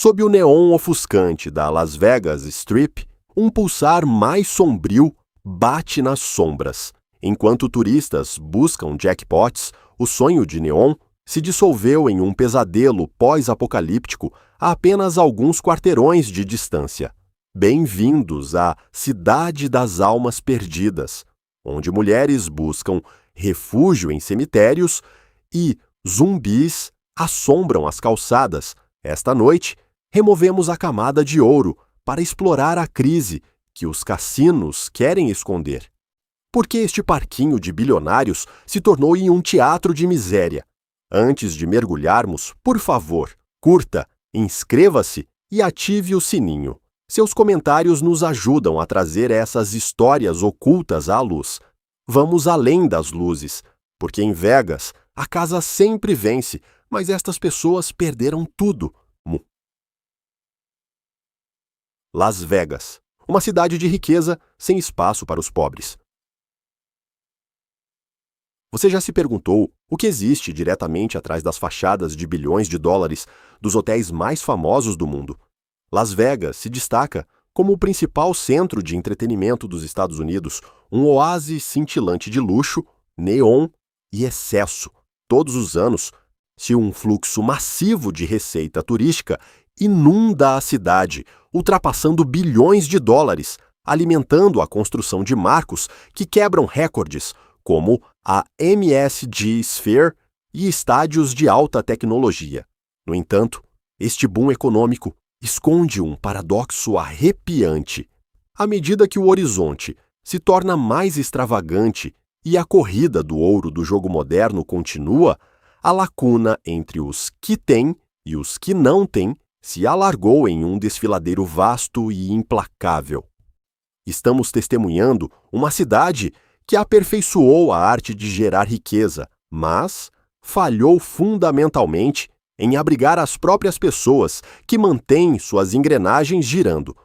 Sob o neon ofuscante da Las Vegas Strip, um pulsar mais sombrio bate nas sombras. Enquanto turistas buscam jackpots, o sonho de neon se dissolveu em um pesadelo pós-apocalíptico a apenas alguns quarteirões de distância. Bem-vindos à Cidade das Almas Perdidas, onde mulheres buscam refúgio em cemitérios e zumbis assombram as calçadas. Esta noite, removemos a camada de ouro para explorar a crise que os cassinos querem esconder. Por que este parquinho de bilionários se tornou em um teatro de miséria? Antes de mergulharmos, por favor, curta, inscreva-se e ative o sininho. Seus comentários nos ajudam a trazer essas histórias ocultas à luz. Vamos além das luzes, porque em Vegas a casa sempre vence, mas estas pessoas perderam tudo. Las Vegas, uma cidade de riqueza sem espaço para os pobres. Você já se perguntou o que existe diretamente atrás das fachadas de bilhões de dólares dos hotéis mais famosos do mundo? Las Vegas se destaca como o principal centro de entretenimento dos Estados Unidos, um oásis cintilante de luxo, neon e excesso. Todos os anos, se um fluxo massivo de receita turística inunda a cidade, ultrapassando bilhões de dólares, alimentando a construção de marcos que quebram recordes, como a MSG Sphere e estádios de alta tecnologia. No entanto, este boom econômico esconde um paradoxo arrepiante. À medida que o horizonte se torna mais extravagante e a corrida do ouro do jogo moderno continua, a lacuna entre os que têm e os que não têm se alargou em um desfiladeiro vasto e implacável. Estamos testemunhando uma cidade que aperfeiçoou a arte de gerar riqueza, mas falhou fundamentalmente em abrigar as próprias pessoas que mantêm suas engrenagens girando.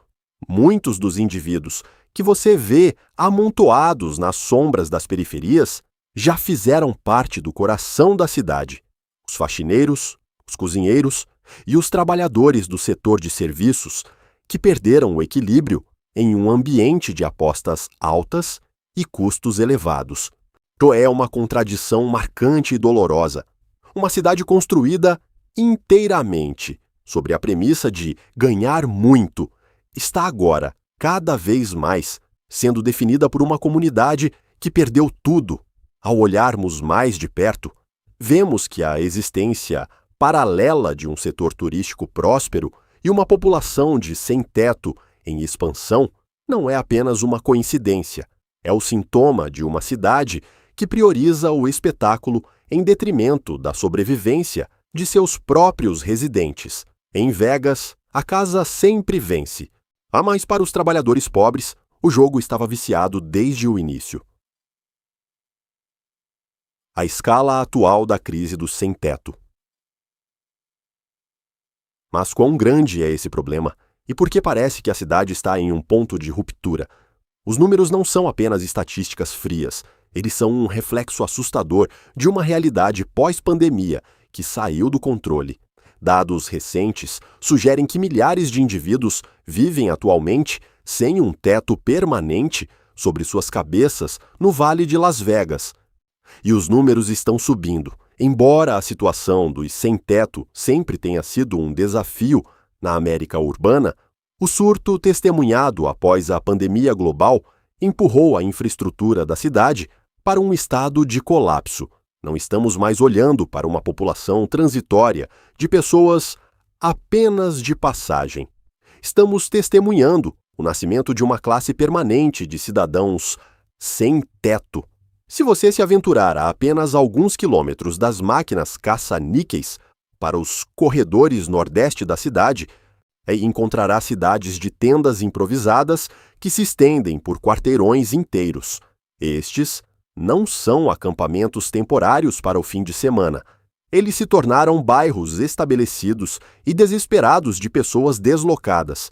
Muitos dos indivíduos que você vê amontoados nas sombras das periferias já fizeram parte do coração da cidade. Os faxineiros, os cozinheiros e os trabalhadores do setor de serviços que perderam o equilíbrio em um ambiente de apostas altas e custos elevados. É uma contradição marcante e dolorosa. Uma cidade construída inteiramente sobre a premissa de ganhar muito está agora, cada vez mais, sendo definida por uma comunidade que perdeu tudo. Ao olharmos mais de perto, vemos que a existência paralela de um setor turístico próspero e uma população de sem-teto em expansão não é apenas uma coincidência, é o sintoma de uma cidade que prioriza o espetáculo em detrimento da sobrevivência de seus próprios residentes. Em Vegas, a casa sempre vence. Mas para os trabalhadores pobres, o jogo estava viciado desde o início. A escala atual da crise do sem-teto. Mas quão grande é esse problema? E por que parece que a cidade está em um ponto de ruptura? Os números não são apenas estatísticas frias, eles são um reflexo assustador de uma realidade pós-pandemia que saiu do controle. Dados recentes sugerem que milhares de indivíduos vivem atualmente sem um teto permanente sobre suas cabeças no Vale de Las Vegas. E os números estão subindo. Embora a situação dos sem-teto sempre tenha sido um desafio na América urbana, o surto testemunhado após a pandemia global empurrou a infraestrutura da cidade para um estado de colapso. Não estamos mais olhando para uma população transitória de pessoas apenas de passagem. Estamos testemunhando o nascimento de uma classe permanente de cidadãos sem teto. Se você se aventurar a apenas alguns quilômetros das máquinas caça-níqueis para os corredores nordeste da cidade, encontrará cidades de tendas improvisadas que se estendem por quarteirões inteiros. Estes não são acampamentos temporários para o fim de semana. Eles se tornaram bairros estabelecidos e desesperados de pessoas deslocadas.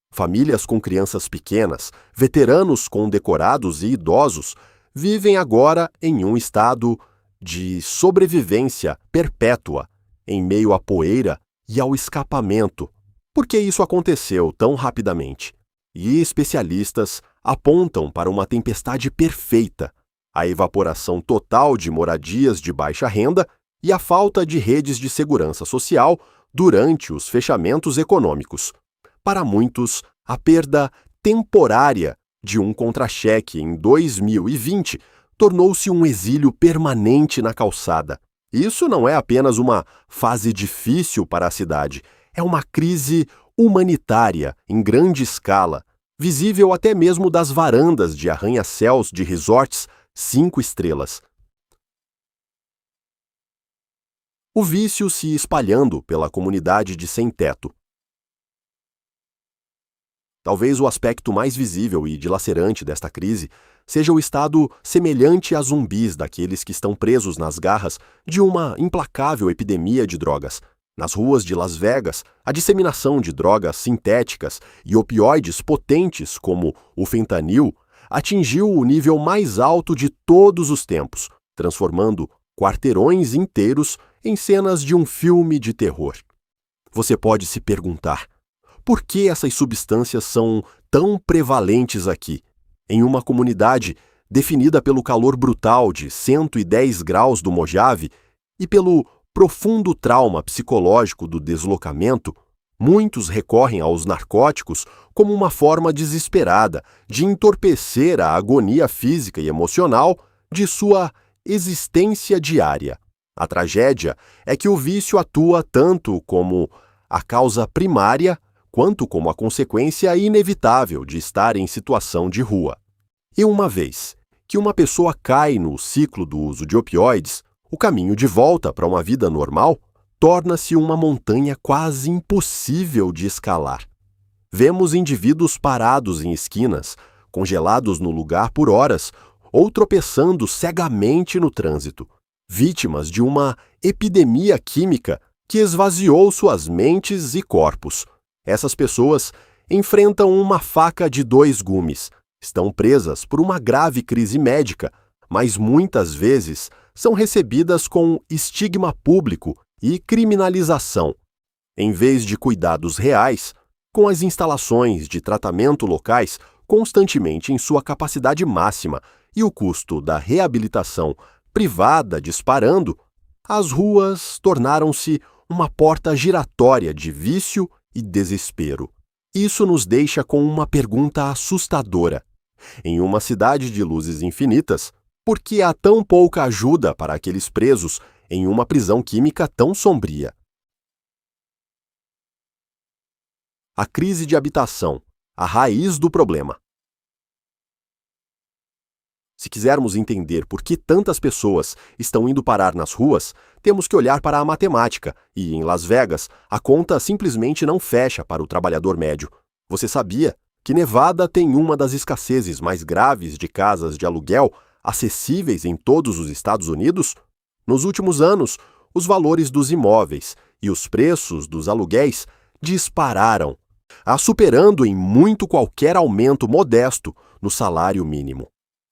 Famílias com crianças pequenas, veteranos condecorados e idosos vivem agora em um estado de sobrevivência perpétua, em meio à poeira e ao escapamento. Por que isso aconteceu tão rapidamente? E especialistas apontam para uma tempestade perfeita, a evaporação total de moradias de baixa renda e a falta de redes de segurança social durante os fechamentos econômicos. Para muitos, a perda temporária de um contra-cheque em 2020 tornou-se um exílio permanente na calçada. Isso não é apenas uma fase difícil para a cidade, é uma crise humanitária em grande escala, visível até mesmo das varandas de arranha-céus de resorts 5 estrelas. O vício se espalhando pela comunidade de sem-teto. Talvez o aspecto mais visível e dilacerante desta crise seja o estado semelhante a zumbis daqueles que estão presos nas garras de uma implacável epidemia de drogas. Nas ruas de Las Vegas, a disseminação de drogas sintéticas e opioides potentes como o fentanil atingiu o nível mais alto de todos os tempos, transformando quarteirões inteiros em cenas de um filme de terror. Você pode se perguntar: por que essas substâncias são tão prevalentes aqui, em uma comunidade definida pelo calor brutal de 110 graus do Mojave e pelo profundo trauma psicológico do deslocamento? Muitos recorrem aos narcóticos como uma forma desesperada de entorpecer a agonia física e emocional de sua existência diária. A tragédia é que o vício atua tanto como a causa primária quanto como a consequência inevitável de estar em situação de rua. E uma vez que uma pessoa cai no ciclo do uso de opioides, o caminho de volta para uma vida normal torna-se uma montanha quase impossível de escalar. Vemos indivíduos parados em esquinas, congelados no lugar por horas, ou tropeçando cegamente no trânsito, vítimas de uma epidemia química que esvaziou suas mentes e corpos. Essas pessoas enfrentam uma faca de 2 gumes, estão presas por uma grave crise médica, mas muitas vezes são recebidas com estigma público e criminalização. Em vez de cuidados reais, com as instalações de tratamento locais constantemente em sua capacidade máxima e o custo da reabilitação privada disparando, as ruas tornaram-se uma porta giratória de vício e desespero. Isso nos deixa com uma pergunta assustadora. Em uma cidade de luzes infinitas, por que há tão pouca ajuda para aqueles presos em uma prisão química tão sombria? A crise de habitação, a raiz do problema. Se quisermos entender por que tantas pessoas estão indo parar nas ruas, temos que olhar para a matemática, e em Las Vegas, a conta simplesmente não fecha para o trabalhador médio. Você sabia que Nevada tem uma das escassezes mais graves de casas de aluguel acessíveis em todos os Estados Unidos? Nos últimos anos, os valores dos imóveis e os preços dos aluguéis dispararam, superando em muito qualquer aumento modesto no salário mínimo.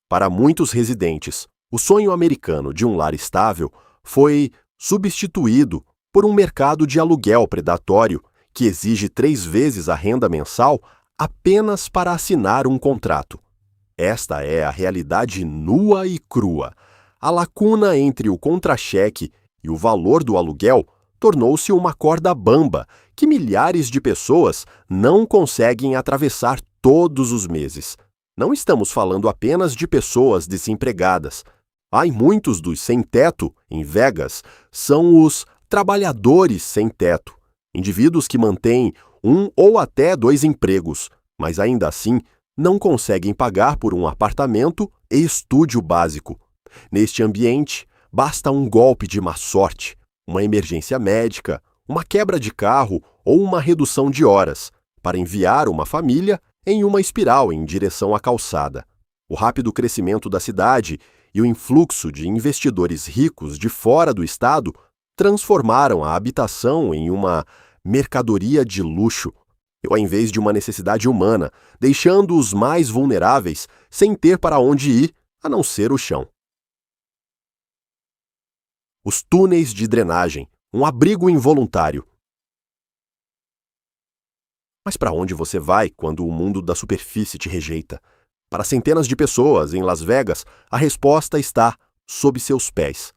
Para muitos residentes, o sonho americano de um lar estável foi substituído por um mercado de aluguel predatório que exige 3 vezes a renda mensal apenas para assinar um contrato. Esta é a realidade nua e crua. A lacuna entre o contra-cheque e o valor do aluguel tornou-se uma corda bamba que milhares de pessoas não conseguem atravessar todos os meses. Não estamos falando apenas de pessoas desempregadas. Muitos dos sem-teto, em Vegas, são os trabalhadores sem-teto, indivíduos que mantêm 1 ou até 2 empregos, mas ainda assim não conseguem pagar por um apartamento e estúdio básico. Neste ambiente, basta um golpe de má sorte, uma emergência médica, uma quebra de carro ou uma redução de horas para enviar uma família em uma espiral em direção à calçada. O rápido crescimento da cidade e o influxo de investidores ricos de fora do estado transformaram a habitação em uma mercadoria de luxo, ao invés de uma necessidade humana, deixando os mais vulneráveis sem ter para onde ir, a não ser o chão. Os túneis de drenagem, um abrigo involuntário. Mas para onde você vai quando o mundo da superfície te rejeita? Para centenas de pessoas em Las Vegas, a resposta está sob seus pés.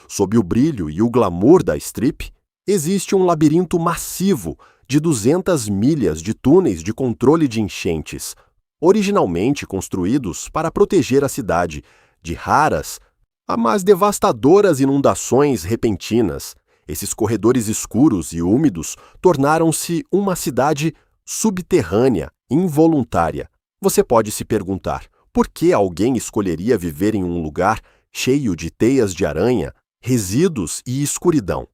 Sob o brilho e o glamour da Strip, existe um labirinto massivo de 200 milhas de túneis de controle de enchentes, originalmente construídos para proteger a cidade de raras, mas devastadoras inundações repentinas. Esses corredores escuros e úmidos tornaram-se uma cidade subterrânea, involuntária. Você pode se perguntar, por que alguém escolheria viver em um lugar cheio de teias de aranha, resíduos e escuridão?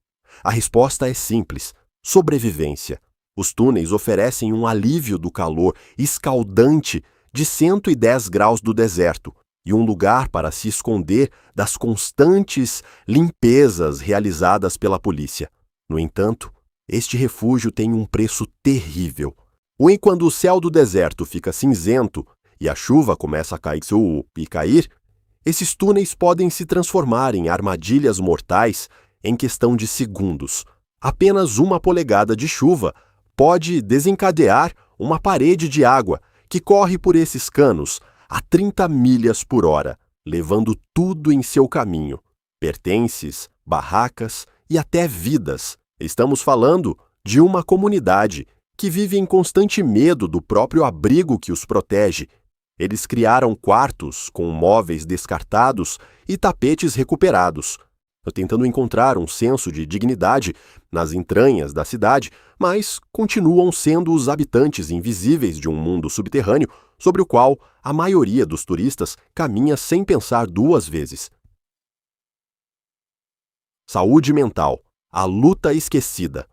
A resposta é simples: sobrevivência. Os túneis oferecem um alívio do calor escaldante de 110 graus do deserto e um lugar para se esconder das constantes limpezas realizadas pela polícia. No entanto, este refúgio tem um preço terrível. Quando o céu do deserto fica cinzento e a chuva começa a cair, esses túneis podem se transformar em armadilhas mortais em questão de segundos. Apenas uma polegada de chuva pode desencadear uma parede de água que corre por esses canos a 30 milhas por hora, levando tudo em seu caminho: pertences, barracas e até vidas. Estamos falando de uma comunidade que vive em constante medo do próprio abrigo que os protege. Eles criaram quartos com móveis descartados e tapetes recuperados, tentando encontrar um senso de dignidade nas entranhas da cidade, mas continuam sendo os habitantes invisíveis de um mundo subterrâneo sobre o qual a maioria dos turistas caminha sem pensar duas vezes. Saúde mental, a luta esquecida.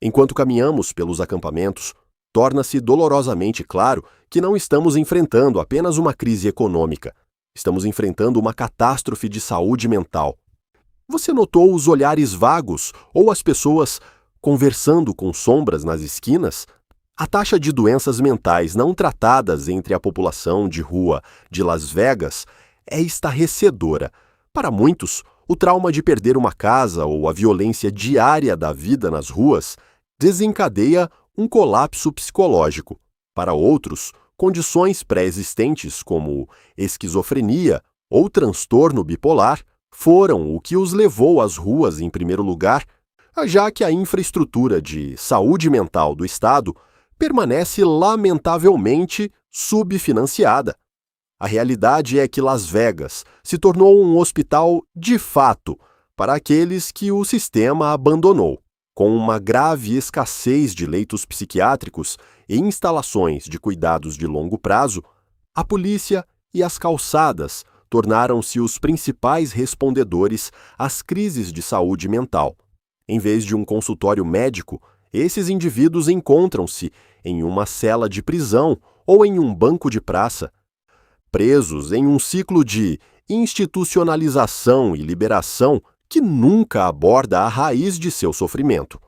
Enquanto caminhamos pelos acampamentos, torna-se dolorosamente claro que não estamos enfrentando apenas uma crise econômica. Estamos enfrentando uma catástrofe de saúde mental. Você notou os olhares vagos ou as pessoas conversando com sombras nas esquinas? A taxa de doenças mentais não tratadas entre a população de rua de Las Vegas é estarrecedora. Para muitos, o trauma de perder uma casa ou a violência diária da vida nas ruas desencadeia um colapso psicológico. Para outros, condições pré-existentes como esquizofrenia ou transtorno bipolar foram o que os levou às ruas em primeiro lugar, já que a infraestrutura de saúde mental do Estado permanece lamentavelmente subfinanciada. A realidade é que Las Vegas se tornou um hospital de fato para aqueles que o sistema abandonou. Com uma grave escassez de leitos psiquiátricos e instalações de cuidados de longo prazo, a polícia e as calçadas tornaram-se os principais respondedores às crises de saúde mental. Em vez de um consultório médico, esses indivíduos encontram-se em uma cela de prisão ou em um banco de praça, presos em um ciclo de institucionalização e liberação que nunca aborda a raiz de seu sofrimento.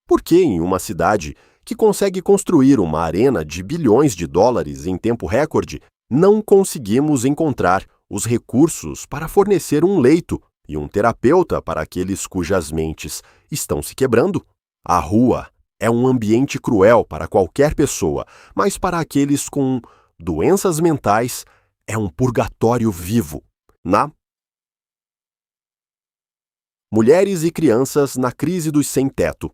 Por que em uma cidade que consegue construir uma arena de bilhões de dólares em tempo recorde, não conseguimos encontrar os recursos para fornecer um leito e um terapeuta para aqueles cujas mentes estão se quebrando? A rua é um ambiente cruel para qualquer pessoa, mas para aqueles com doenças mentais é um purgatório vivo. Mulheres e crianças na crise dos sem-teto.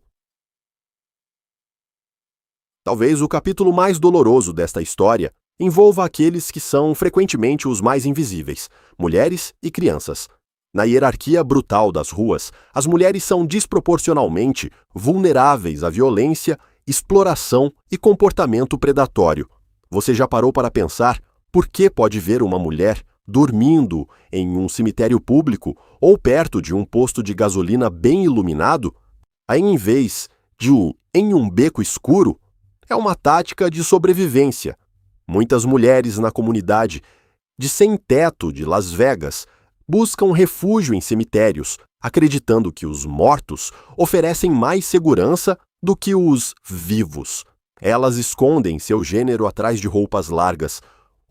Talvez o capítulo mais doloroso desta história envolva aqueles que são frequentemente os mais invisíveis, mulheres e crianças. Na hierarquia brutal das ruas, as mulheres são desproporcionalmente vulneráveis à violência, exploração e comportamento predatório. Você já parou para pensar por que pode ver uma mulher dormindo em um cemitério público ou perto de um posto de gasolina bem iluminado, em vez de em um beco escuro? É uma tática de sobrevivência. Muitas mulheres na comunidade de sem-teto de Las Vegas buscam refúgio em cemitérios, acreditando que os mortos oferecem mais segurança do que os vivos. Elas escondem seu gênero atrás de roupas largas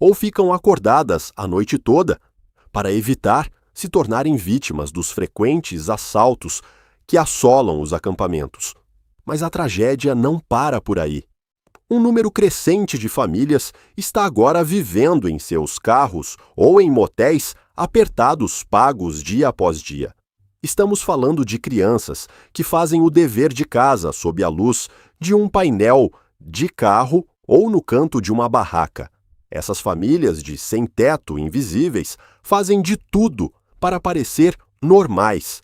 ou ficam acordadas a noite toda para evitar se tornarem vítimas dos frequentes assaltos que assolam os acampamentos. Mas a tragédia não para por aí. Um número crescente de famílias está agora vivendo em seus carros ou em motéis apertados pagos dia após dia. Estamos falando de crianças que fazem o dever de casa sob a luz de um painel de carro ou no canto de uma barraca. Essas famílias de sem-teto invisíveis fazem de tudo para parecer normais,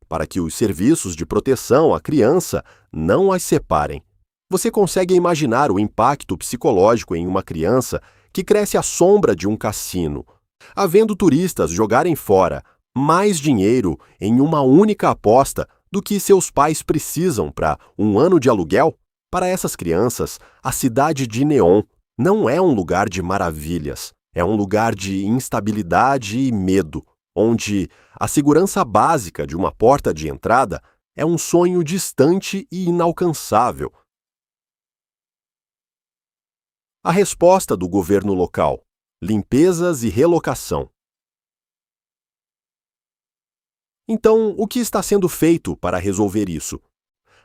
para que os serviços de proteção à criança não as separem. Você consegue imaginar o impacto psicológico em uma criança que cresce à sombra de um cassino, havendo turistas jogarem fora mais dinheiro em uma única aposta do que seus pais precisam para um ano de aluguel? Para essas crianças, a cidade de neon não é um lugar de maravilhas, é um lugar de instabilidade e medo, onde a segurança básica de uma porta de entrada é um sonho distante e inalcançável. A resposta do governo local: limpezas e relocação. Então, o que está sendo feito para resolver isso?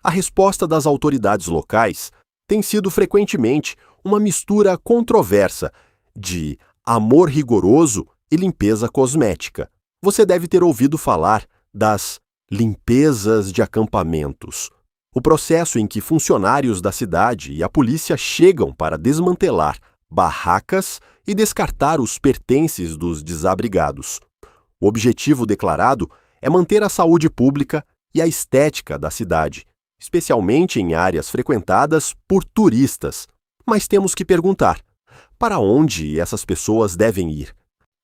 A resposta das autoridades locais tem sido frequentemente uma mistura controversa de amor rigoroso e limpeza cosmética. Você deve ter ouvido falar das limpezas de acampamentos. O processo em que funcionários da cidade e a polícia chegam para desmantelar barracas e descartar os pertences dos desabrigados. O objetivo declarado é manter a saúde pública e a estética da cidade, especialmente em áreas frequentadas por turistas. Mas temos que perguntar: para onde essas pessoas devem ir?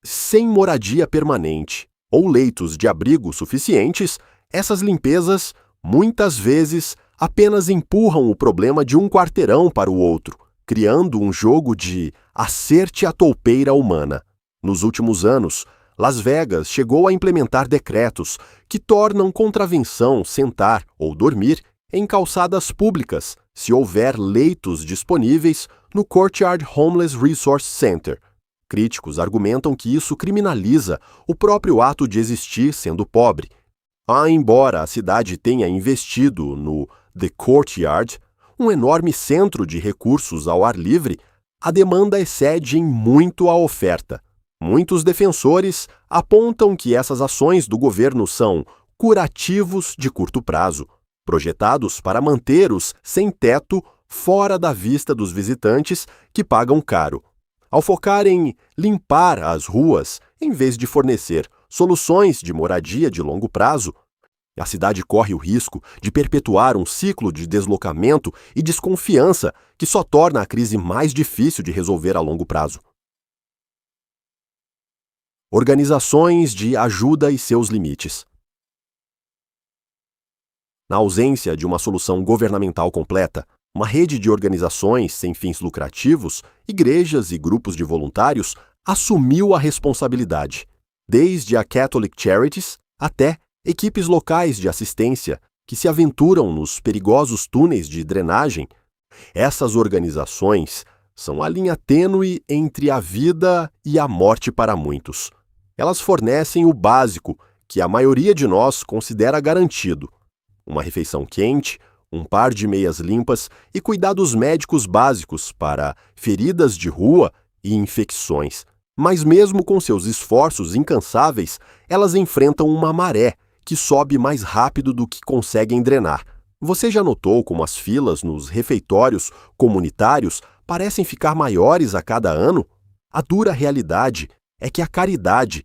Sem moradia permanente ou leitos de abrigo suficientes, essas limpezas, muitas vezes, apenas empurram o problema de um quarteirão para o outro, criando um jogo de acerte a toupeira humana. Nos últimos anos, Las Vegas chegou a implementar decretos que tornam contravenção sentar ou dormir em calçadas públicas, se houver leitos disponíveis no Courtyard Homeless Resource Center. Críticos argumentam que isso criminaliza o próprio ato de existir sendo pobre. Embora a cidade tenha investido no The Courtyard, um enorme centro de recursos ao ar livre, a demanda excede em muito a oferta. Muitos defensores apontam que essas ações do governo são curativos de curto prazo, projetados para manter os sem-teto fora da vista dos visitantes que pagam caro. Ao focar em limpar as ruas, em vez de fornecer soluções de moradia de longo prazo, a cidade corre o risco de perpetuar um ciclo de deslocamento e desconfiança que só torna a crise mais difícil de resolver a longo prazo. Organizações de ajuda e seus limites. Na ausência de uma solução governamental completa, uma rede de organizações sem fins lucrativos, igrejas e grupos de voluntários assumiu a responsabilidade, desde a Catholic Charities até equipes locais de assistência que se aventuram nos perigosos túneis de drenagem. Essas organizações são a linha tênue entre a vida e a morte para muitos. Elas fornecem o básico que a maioria de nós considera garantido: uma refeição quente, um par de meias limpas e cuidados médicos básicos para feridas de rua e infecções. Mas mesmo com seus esforços incansáveis, elas enfrentam uma maré que sobe mais rápido do que conseguem drenar. Você já notou como as filas nos refeitórios comunitários parecem ficar maiores a cada ano? A dura realidade é que a caridade,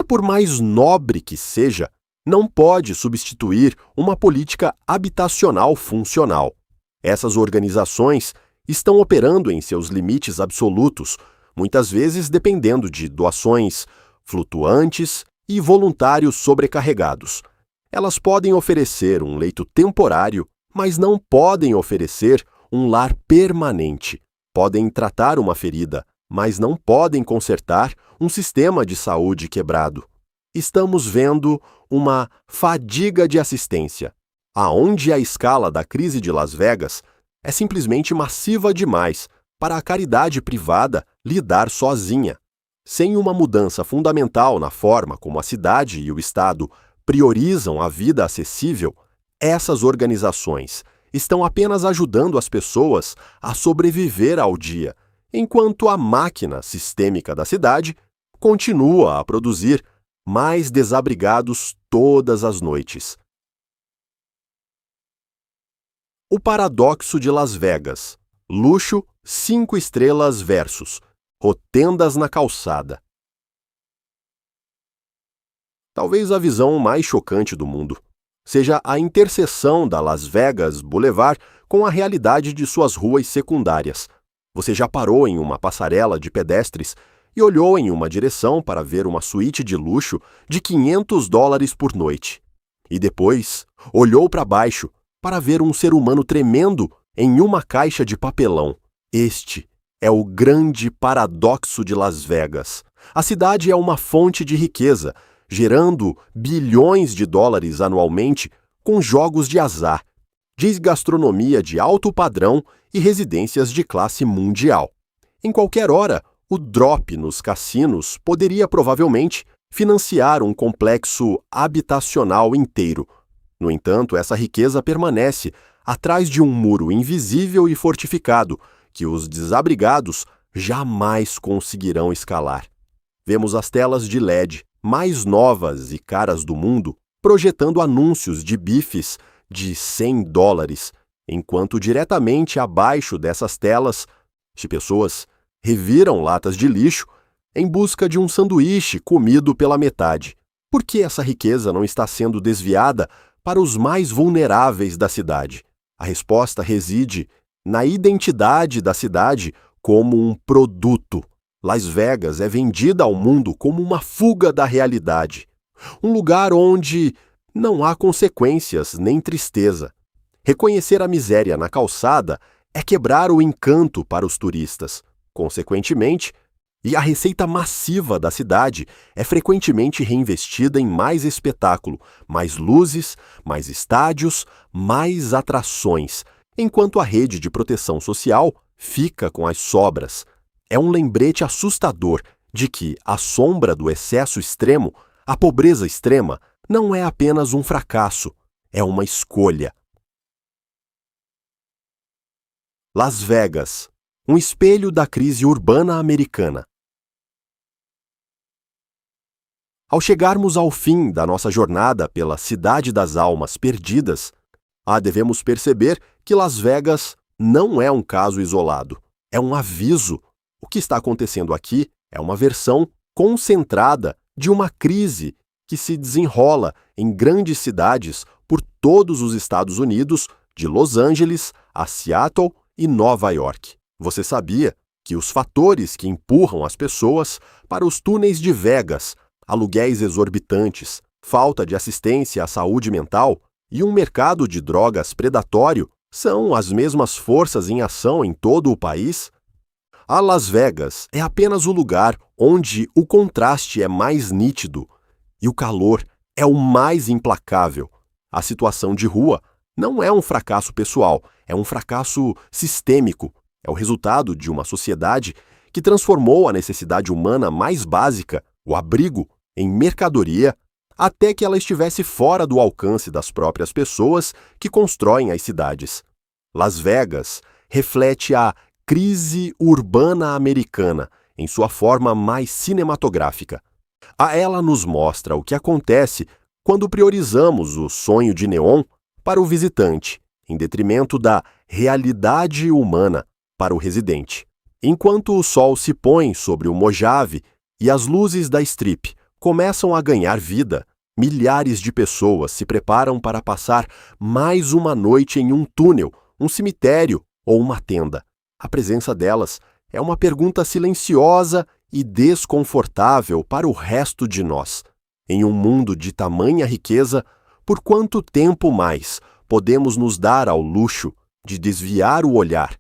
por mais nobre que seja, não pode substituir uma política habitacional funcional. Essas organizações estão operando em seus limites absolutos, muitas vezes dependendo de doações flutuantes e voluntários sobrecarregados. Elas podem oferecer um leito temporário, mas não podem oferecer um lar permanente. Podem tratar uma ferida, mas não podem consertar um sistema de saúde quebrado. Estamos vendo uma fadiga de assistência, aonde a escala da crise de Las Vegas é simplesmente massiva demais para a caridade privada lidar sozinha. Sem uma mudança fundamental na forma como a cidade e o Estado priorizam a vida acessível, essas organizações estão apenas ajudando as pessoas a sobreviver ao dia, enquanto a máquina sistêmica da cidade continua a produzir mais desabrigados todas as noites. O paradoxo de Las Vegas. Luxo 5 estrelas versus rotendas na calçada. Talvez a visão mais chocante do mundo seja a interseção da Las Vegas Boulevard com a realidade de suas ruas secundárias. Você já parou em uma passarela de pedestres e olhou em uma direção para ver uma suíte de luxo de $500 por noite. E depois olhou para baixo para ver um ser humano tremendo em uma caixa de papelão. Este é o grande paradoxo de Las Vegas. A cidade é uma fonte de riqueza, gerando bilhões de dólares anualmente com jogos de azar, de gastronomia de alto padrão e residências de classe mundial. Em qualquer hora, o drop nos cassinos poderia provavelmente financiar um complexo habitacional inteiro. No entanto, essa riqueza permanece atrás de um muro invisível e fortificado que os desabrigados jamais conseguirão escalar. Vemos as telas de LED mais novas e caras do mundo projetando anúncios de bifes de $100, enquanto diretamente abaixo dessas telas, de pessoas reviram latas de lixo em busca de um sanduíche comido pela metade. Por que essa riqueza não está sendo desviada para os mais vulneráveis da cidade? A resposta reside na identidade da cidade como um produto. Las Vegas é vendida ao mundo como uma fuga da realidade, um lugar onde não há consequências nem tristeza. Reconhecer a miséria na calçada é quebrar o encanto para os turistas. Consequentemente, e a receita massiva da cidade é frequentemente reinvestida em mais espetáculo, mais luzes, mais estádios, mais atrações, enquanto a rede de proteção social fica com as sobras. É um lembrete assustador de que, à sombra do excesso extremo, a pobreza extrema não é apenas um fracasso, é uma escolha. Las Vegas, um espelho da crise urbana americana. Ao chegarmos ao fim da nossa jornada pela Cidade das Almas Perdidas, devemos perceber que Las Vegas não é um caso isolado, é um aviso. O que está acontecendo aqui é uma versão concentrada de uma crise que se desenrola em grandes cidades por todos os Estados Unidos, de Los Angeles a Seattle e Nova York. Você sabia que os fatores que empurram as pessoas para os túneis de Vegas, aluguéis exorbitantes, falta de assistência à saúde mental e um mercado de drogas predatório são as mesmas forças em ação em todo o país? A Las Vegas é apenas o lugar onde o contraste é mais nítido e o calor é o mais implacável. A situação de rua não é um fracasso pessoal, é um fracasso sistêmico. É o resultado de uma sociedade que transformou a necessidade humana mais básica, o abrigo, em mercadoria, até que ela estivesse fora do alcance das próprias pessoas que constroem as cidades. Las Vegas reflete a crise urbana americana em sua forma mais cinematográfica. Ela nos mostra o que acontece quando priorizamos o sonho de neon para o visitante, em detrimento da realidade humana para o residente. Enquanto o sol se põe sobre o Mojave e as luzes da Strip começam a ganhar vida, milhares de pessoas se preparam para passar mais uma noite em um túnel, um cemitério ou uma tenda. A presença delas é uma pergunta silenciosa e desconfortável para o resto de nós. Em um mundo de tamanha riqueza, por quanto tempo mais podemos nos dar ao luxo de desviar o olhar?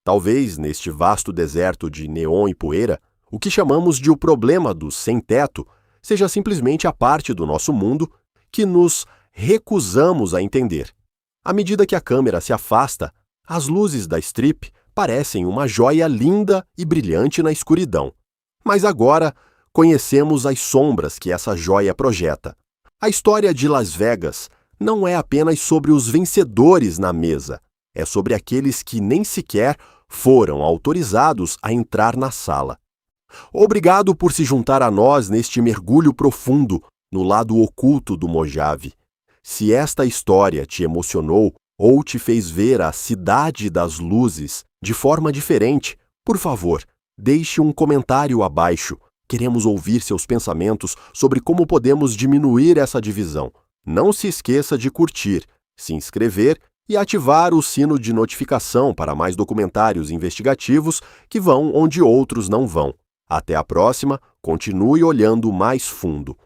Talvez, neste vasto deserto de neon e poeira, o que chamamos de o problema do sem-teto seja simplesmente a parte do nosso mundo que nos recusamos a entender. À medida que a câmera se afasta, as luzes da Strip parecem uma joia linda e brilhante na escuridão. Mas agora conhecemos as sombras que essa joia projeta. A história de Las Vegas não é apenas sobre os vencedores na mesa, é sobre aqueles que nem sequer foram autorizados a entrar na sala. Obrigado por se juntar a nós neste mergulho profundo no lado oculto do Mojave. Se esta história te emocionou ou te fez ver a cidade das luzes de forma diferente, por favor, deixe um comentário abaixo. Queremos ouvir seus pensamentos sobre como podemos diminuir essa divisão. Não se esqueça de curtir, se inscrever e ativar o sino de notificação para mais documentários investigativos que vão onde outros não vão. Até a próxima, continue olhando mais fundo.